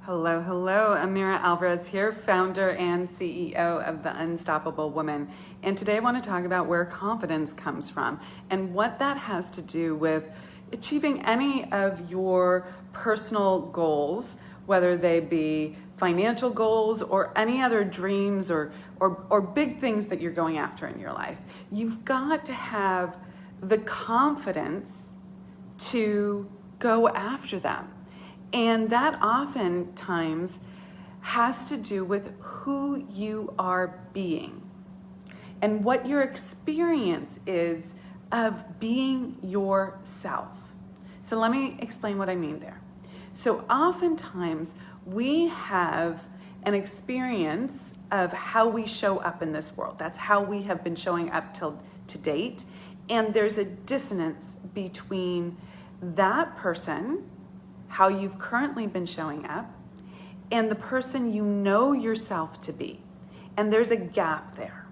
Hello, hello. Amira Alvarez here, founder and CEO of The Unstoppable Woman. And today I want to talk about where confidence comes from and what that has to do with achieving any of your personal goals, whether they be financial goals or any other dreams or big things that you're going after in your life. You've got to have the confidence to go after them. And that oftentimes has to do with who you are being and what your experience is of being yourself. So let me explain what I mean there. So oftentimes we have an experience of how we show up in this world. That's how we have been showing up to date. And there's a dissonance between that person, how you've currently been showing up, and the person you know yourself to be. And there's a gap there.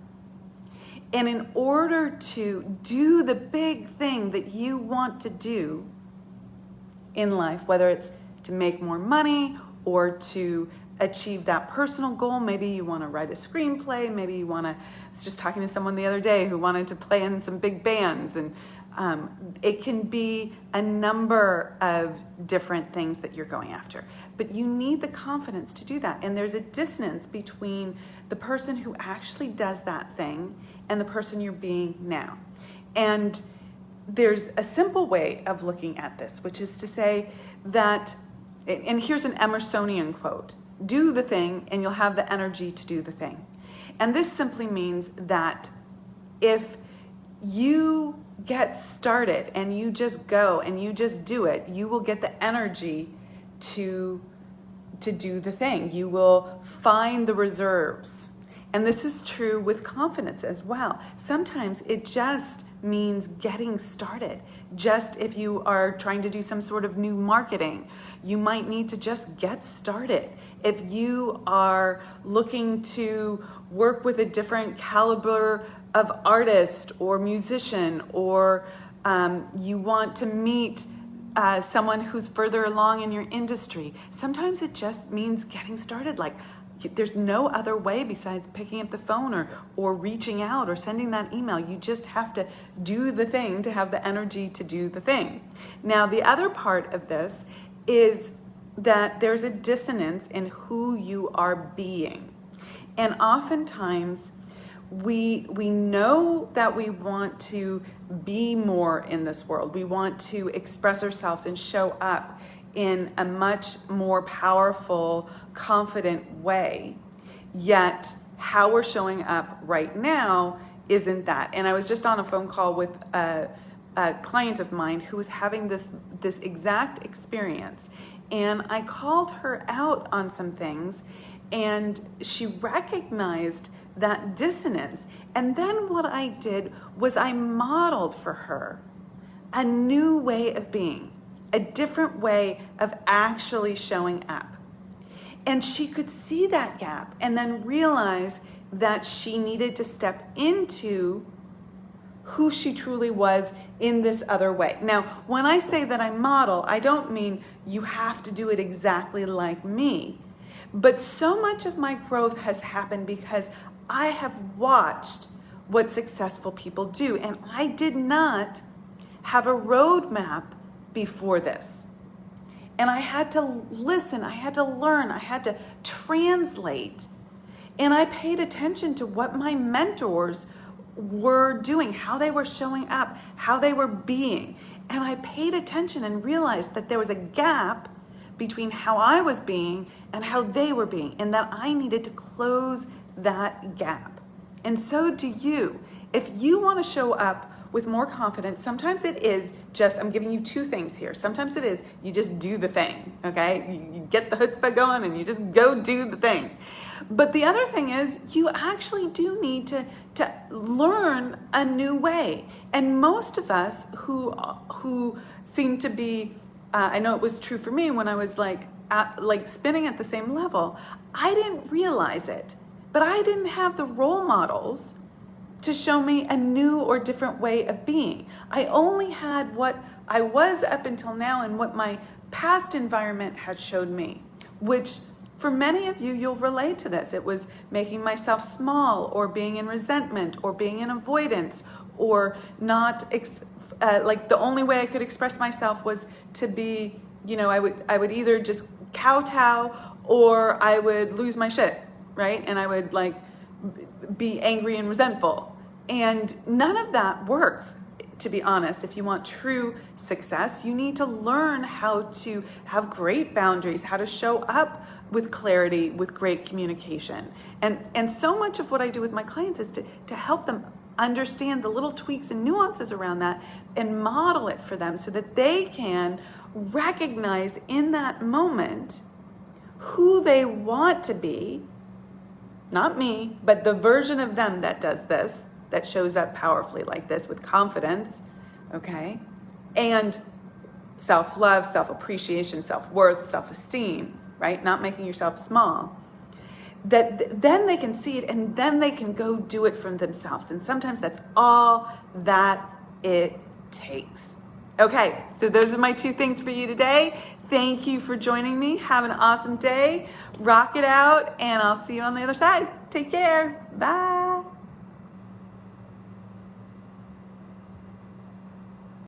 And in order to do the big thing that you want to do in life, whether it's to make more money or to achieve that personal goal, maybe you want to write a screenplay, maybe you want to, I was just talking to someone the other day who wanted to play in some big bands, and it can be a number of different things that you're going after, but you need the confidence to do that. And there's a dissonance between the person who actually does that thing and the person you're being now. And there's a simple way of looking at this, which is to say that, and here's an Emersonian quote, do the thing and you'll have the energy to do the thing. And this simply means that if you get started and you just go and you just do it, you will get the energy to do the thing. You will find the reserves. And this is true with confidence as well. Sometimes it just means getting started. Just if you are trying to do some sort of new marketing, you might need to just get started. If you are looking to work with a different caliber of artist or musician, or you want to meet someone who's further along in your industry, sometimes it just means getting started. Like, there's no other way besides picking up the phone or reaching out or sending that email. You just have to do the thing to have the energy to do the thing. Now, the other part of this is that there's a dissonance in who you are being. And oftentimes we know that we want to be more in this world. We want to express ourselves and show up in a much more powerful, confident way. Yet how we're showing up right now isn't that. And I was just on a phone call with a client of mine who was having this exact experience. And I called her out on some things, and she recognized that dissonance. And then what I did was I modeled for her a new way of being, a different way of actually showing up. And she could see that gap and then realize that she needed to step into who she truly was in this other way. Now, when I say that I model, I don't mean you have to do it exactly like me. But so much of my growth has happened because I have watched what successful people do, and I did not have a roadmap before this. And I had to listen, I had to learn, I had to translate. And I paid attention to what my mentors were doing, how they were showing up, how they were being. And I paid attention and realized that there was a gap between how I was being and how they were being, and that I needed to close that gap. And so do you. If you want to show up with more confidence, sometimes it is just, I'm giving you two things here. Sometimes it is, you just do the thing, okay? You get the chutzpah going and you just go do the thing. But the other thing is, you actually do need to learn a new way. And most of us who seem to be, I know it was true for me when I was like spinning at the same level, I didn't realize it, but I didn't have the role models to show me a new or different way of being. I only had what I was up until now and what my past environment had showed me. which for many of you, you'll relate to this. It was making myself small, or being in resentment, or being in avoidance, or not, like the only way I could express myself was to be, I would either just kowtow, or I would lose my shit, right? And I would like be angry and resentful. And none of that works, to be honest. If you want true success, you need to learn how to have great boundaries, how to show up with clarity, with great communication. And so much of what I do with my clients is to help them understand the little tweaks and nuances around that and model it for them so that they can recognize in that moment who they want to be, not me, but the version of them that does this, that shows up powerfully like this with confidence, okay? And self-love, self-appreciation, self-worth, self-esteem, right? Not making yourself small. That then they can see it, and then they can go do it for themselves. And sometimes that's all that it takes. Okay, so those are my 2 things for you today. Thank you for joining me. Have an awesome day. Rock it out, and I'll see you on the other side. Take care. Bye.